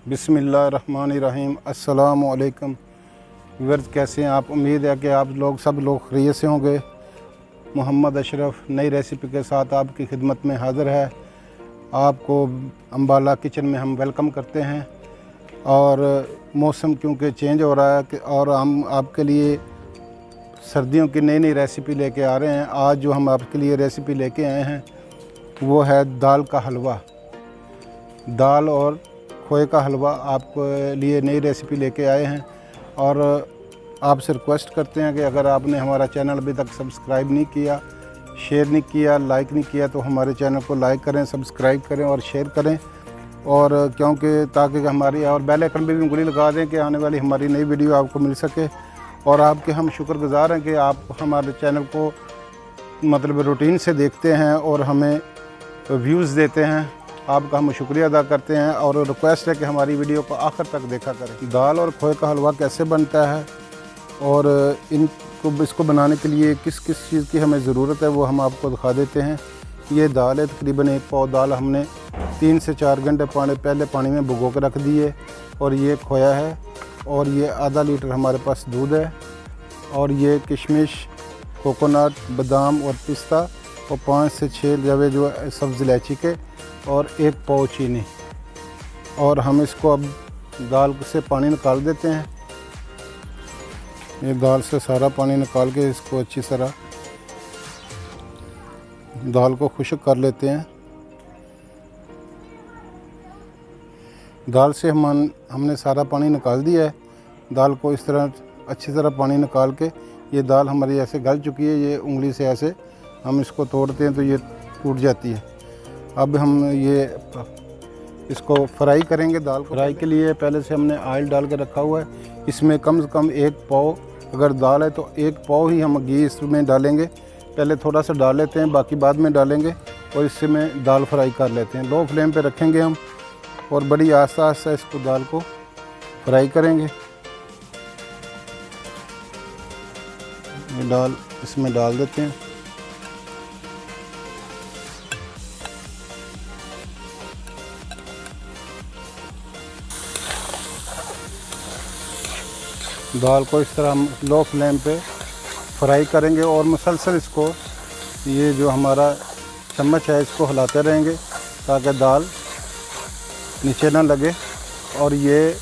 बिस्मिल्लाहिर्रहमानिर्रहीम। अस्सलामु अलैकुम व्यूअर्स, कैसे हैं आप? उम्मीद है कि आप लोग सब लोग खैरियत से होंगे। मोहम्मद अशरफ नई रेसिपी के साथ आपकी खिदमत में हाज़िर है। आपको अम्बाला किचन में हम वेलकम करते हैं। और मौसम क्योंकि चेंज हो रहा है और हम आपके लिए सर्दियों की नई नई रेसिपी लेके आ रहे हैं। आज जो हम आपके लिए रेसिपी लेके आए हैं वो है दाल का हलवा। दाल और खोए का हलवा आपके लिए नई रेसिपी लेके आए हैं। और आपसे रिक्वेस्ट करते हैं कि अगर आपने हमारा चैनल अभी तक सब्सक्राइब नहीं किया, शेयर नहीं किया, लाइक नहीं किया तो हमारे चैनल को लाइक करें, सब्सक्राइब करें और शेयर करें। और क्योंकि ताकि हमारी और बेल आइकन पर भी उंगली लगा दें कि आने वाली हमारी नई वीडियो आपको मिल सके। और आपके हम शुक्रगुज़ार हैं कि आप हमारे चैनल को मतलब रूटीन से देखते हैं और हमें व्यूज़ देते हैं। आपका हम शुक्रिया अदा करते हैं और रिक्वेस्ट है कि हमारी वीडियो को आखिर तक देखा करें। दाल और खोए का हलवा कैसे बनता है और इसको बनाने के लिए किस किस चीज़ की हमें ज़रूरत है वो हम आपको दिखा देते हैं। ये दाल है, तकरीबन 1 पाव दाल हमने 3 से 4 घंटे पहले पानी में भिगो के रख दी है। और ये खोया है और ये आधा लीटर हमारे पास दूध है। और ये किशमिश, कोकोनट, बादाम और पिस्ता और 5 से 6 जवे जो सब्ज़ इलायची के और 1 पाव चीनी। और हम इसको अब दाल से पानी निकाल देते हैं। ये दाल से सारा पानी निकाल के इसको अच्छी तरह दाल को खुश्क कर लेते हैं। दाल से हमने सारा पानी निकाल दिया है। दाल को इस तरह अच्छी तरह पानी निकाल के ये दाल हमारी ऐसे गल चुकी है। ये उंगली से ऐसे हम इसको तोड़ते हैं तो ये टूट जाती है। अब हम इसको फ्राई करेंगे। दाल को फ्राई के लिए पहले से हमने ऑयल डाल के रखा हुआ है। इसमें कम से कम 1 पाव अगर दाल है तो 1 पाव ही हम घी इसमें डालेंगे। पहले थोड़ा सा डाल लेते हैं, बाकी बाद में डालेंगे। और इससे में दाल फ्राई कर लेते हैं। लो फ्लेम पे रखेंगे हम और बड़ी आस्ता आस्ता इसको दाल को फ्राई करेंगे। ये दाल इसमें डाल देते हैं। दाल को इस तरह हम लो फ्लेम पे फ्राई करेंगे और मुसलसल इसको ये जो हमारा चम्मच है इसको हिलाते रहेंगे ताकि दाल नीचे ना लगे। और ये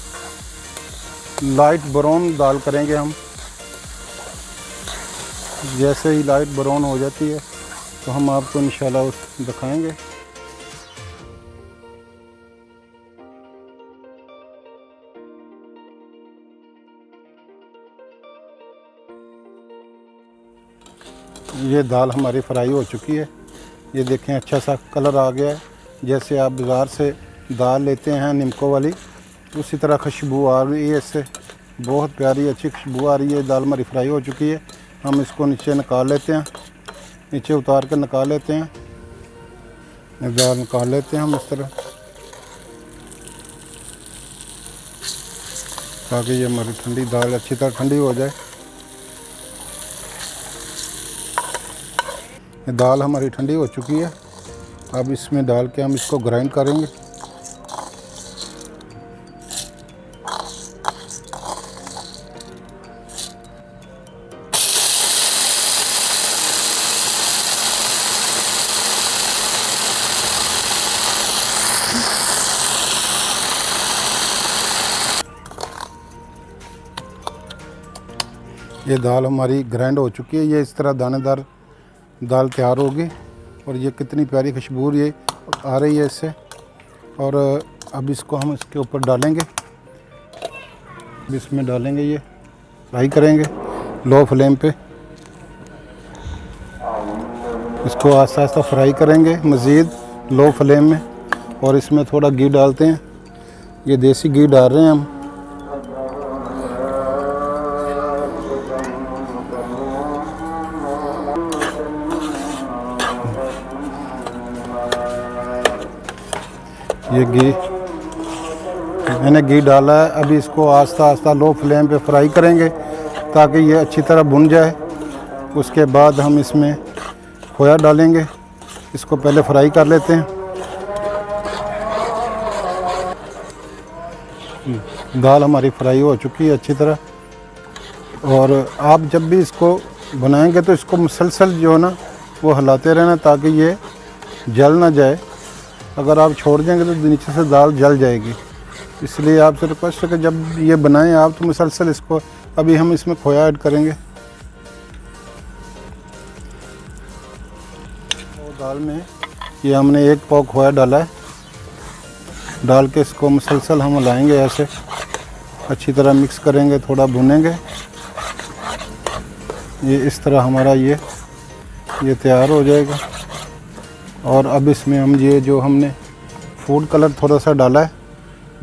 लाइट ब्राउन दाल करेंगे हम। जैसे ही लाइट ब्राउन हो जाती है तो हम आपको इंशाल्लाह दिखाएंगे। ये दाल हमारी फ्राई हो चुकी है। ये देखें अच्छा सा कलर आ गया है। जैसे आप बाज़ार से दाल लेते हैं निमको वाली उसी तरह खुशबू आ रही है। इससे बहुत प्यारी अच्छी खुशबू आ रही है। दाल हमारी फ्राई हो चुकी है। हम इसको नीचे निकाल लेते हैं, नीचे उतार कर निकाल लेते हैं। दाल निकाल लेते हैं हम इस तरह ताकि ये हमारी ठंडी दाल अच्छी तरह ठंडी हो जाए। दाल हमारी ठंडी हो चुकी है। अब इसमें डाल के हम इसको ग्राइंड करेंगे। ये दाल हमारी ग्राइंड हो चुकी है। ये इस तरह दानेदार दाल तैयार होगी और ये कितनी प्यारी खुशबू ये आ रही है इससे। और अब इसको हम इसके ऊपर डालेंगे, इसमें डालेंगे, ये फ्राई करेंगे लो फ्लेम पे। इसको आस्ता आस्ता फ्राई करेंगे मज़ीद लो फ्लेम में। और इसमें थोड़ा घी डालते हैं। ये देसी घी डाल रहे हैं हम। ये घी मैंने घी डाला है। अभी इसको आस्ता आस्ता लो फ्लेम पे फ्राई करेंगे ताकि ये अच्छी तरह भुन जाए। उसके बाद हम इसमें खोया डालेंगे। इसको पहले फ्राई कर लेते हैं। दाल हमारी फ्राई हो चुकी है अच्छी तरह। और आप जब भी इसको बनाएंगे तो इसको मुसलसल जो है ना वो हिलाते रहना ताकि ये जल ना जाए। अगर आप छोड़ देंगे तो नीचे से दाल जल जाएगी। इसलिए आपसे रिक्वेस्ट है कि जब ये बनाएं आप तो मुसलसल इसको। अभी हम इसमें खोया ऐड करेंगे। और दाल में ये हमने 1 पाव खोया डाला है। डाल के इसको मुसलसल हम हिलाएंगे, ऐसे अच्छी तरह मिक्स करेंगे, थोड़ा भुनेंगे। ये इस तरह हमारा ये तैयार हो जाएगा। और अब इसमें हम ये जो हमने फूड कलर थोड़ा सा डाला है,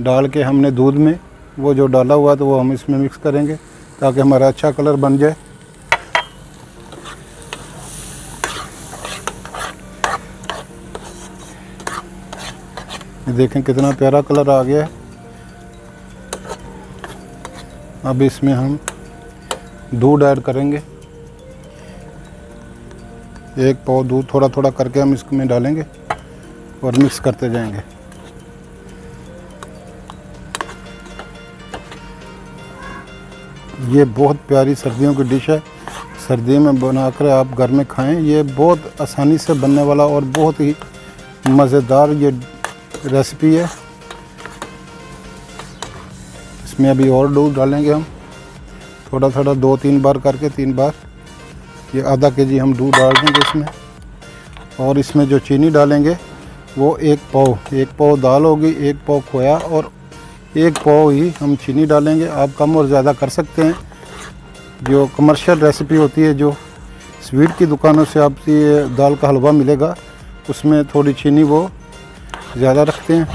डाल के हमने दूध में वो जो डाला हुआ तो वो हम इसमें मिक्स करेंगे ताकि हमारा अच्छा कलर बन जाए। देखें कितना प्यारा कलर आ गया है। अब इसमें हम दूध ऐड करेंगे। 1 पाव दूध थोड़ा थोड़ा करके हम इसमें डालेंगे और मिक्स करते जाएंगे। ये बहुत प्यारी सर्दियों की डिश है। सर्दी में बनाकर आप घर में खाएं। ये बहुत आसानी से बनने वाला और बहुत ही मज़ेदार ये रेसिपी है। इसमें अभी और दूध डालेंगे हम, थोड़ा थोड़ा 2-3 बार करके, 3 बार। ये आधा केजी हम दूध डाल देंगे इसमें। और इसमें जो चीनी डालेंगे वो 1 पाव दाल होगी, 1 पाव खोया और 1 पाव ही हम चीनी डालेंगे। आप कम और ज़्यादा कर सकते हैं। जो कमर्शियल रेसिपी होती है, जो स्वीट की दुकानों से आपको ये दाल का हलवा मिलेगा, उसमें थोड़ी चीनी वो ज़्यादा रखते हैं।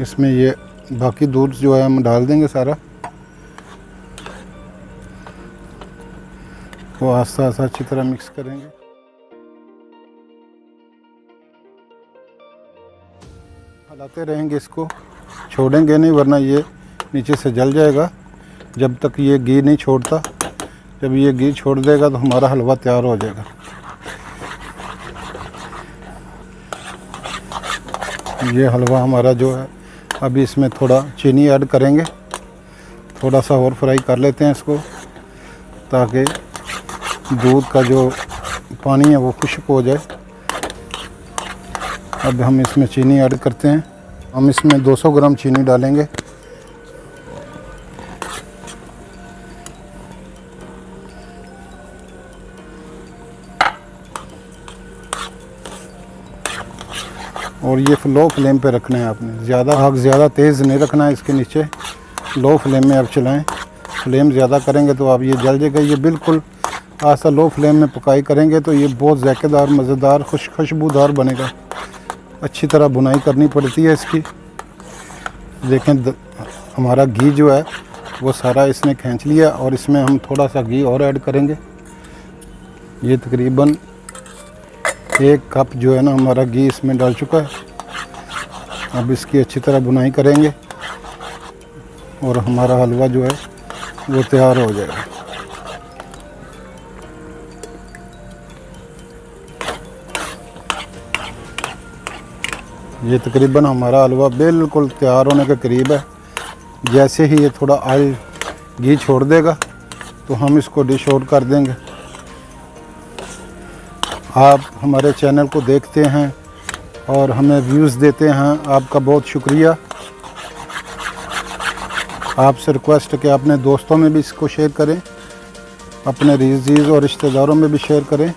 इसमें ये बाकी दूध जो है हम डाल देंगे सारा। वो आस्ता आस्ता अच्छी तरह मिक्स करेंगे। हिलाते रहेंगे इसको, छोड़ेंगे नहीं वरना ये नीचे से जल जाएगा जब तक ये घी नहीं छोड़ता। जब ये घी छोड़ देगा तो हमारा हलवा तैयार हो जाएगा। ये हलवा हमारा जो है, अभी इसमें थोड़ा चीनी ऐड करेंगे। थोड़ा सा और फ्राई कर लेते हैं इसको ताकि दूध का जो पानी है वो खुश्क हो जाए। अब हम इसमें चीनी ऐड करते हैं। हम इसमें 200 ग्राम चीनी डालेंगे। और ये लो फ्लेम पे रखना है आपने। ज़्यादा आग ज़्यादा तेज़ नहीं रखना है इसके नीचे, लो फ्लेम में आप चलाएं। फ्लेम ज़्यादा करेंगे तो आप ये जल जाएगा। ये बिल्कुल आस्ता लो फ्लेम में पकाई करेंगे तो ये बहुत ज़ायकेदार, मज़ेदार, खुशबूदार बनेगा। अच्छी तरह बुनाई करनी पड़ती है इसकी। देखें हमारा घी जो है वो सारा इसने खींच लिया और इसमें हम थोड़ा सा घी और ऐड करेंगे। ये तकरीबन 1 कप जो है ना हमारा घी इसमें डाल चुका है। अब इसकी अच्छी तरह बुनाई करेंगे और हमारा हलवा जो है वो तैयार हो जाएगा। ये तकरीबन हमारा हलवा बिल्कुल तैयार होने के करीब है। जैसे ही ये थोड़ा ऑयल घी छोड़ देगा तो हम इसको डिश आउट कर देंगे। आप हमारे चैनल को देखते हैं और हमें व्यूज़ देते हैं, आपका बहुत शुक्रिया। आपसे रिक्वेस्ट है कि अपने दोस्तों में भी इसको शेयर करें, अपने अजीज़ और रिश्तेदारों में भी शेयर करें।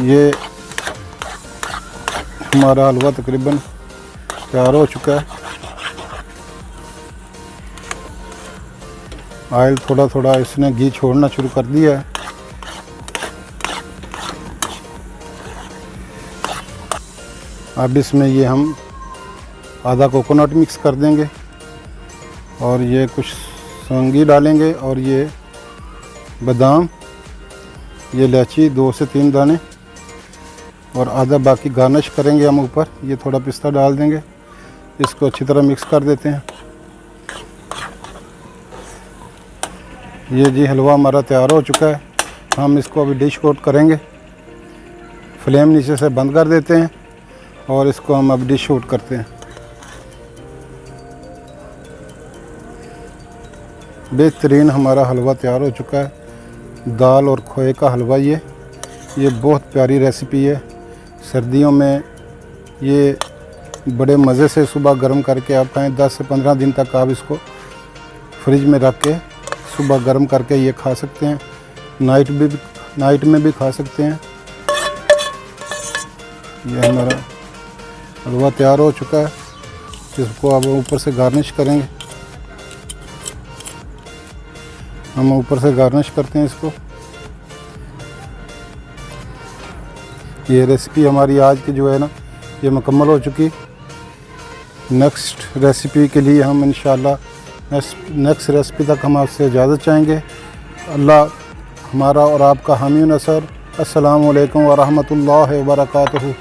ये हमारा हलवा तकरीबन तैयार हो चुका है। ऑयल थोड़ा थोड़ा इसने घी छोड़ना शुरू कर दिया है। अब इसमें ये हम आधा कोकोनट मिक्स कर देंगे और ये कुछ सौंगी डालेंगे और ये बादाम, ये इलायची 2 से 3 दाने और आधा बाकी गार्निश करेंगे हम ऊपर। ये थोड़ा पिस्ता डाल देंगे। इसको अच्छी तरह मिक्स कर देते हैं। ये जी हलवा हमारा तैयार हो चुका है। हम इसको अभी डिश आउट करेंगे। फ्लेम नीचे से बंद कर देते हैं और इसको हम अब डिश आउट करते हैं। बेहतरीन हमारा हलवा तैयार हो चुका है। दाल और खोए का हलवा ये बहुत प्यारी रेसिपी है। सर्दियों में ये बड़े मज़े से सुबह गर्म करके आप खाएं। 10 से 15 दिन तक आप इसको फ्रिज में रख के सुबह गर्म करके ये खा सकते हैं। नाइट में भी खा सकते हैं। ये हमारा हलवा तैयार हो चुका है। इसको अब ऊपर से गार्निश करेंगे। हम ऊपर से गार्निश करते हैं इसको। ये रेसिपी हमारी आज की जो है ना ये मुकम्मल हो चुकी। नेक्स्ट रेसिपी के लिए हम इंशाल्लाह नेक्स्ट रेसिपी तक हम आपसे इजाज़त चाहेंगे। अल्लाह हमारा और आपका हामी नसर। अस्सलामु अलैकुम व रहमतुल्लाहि व बरकातहू।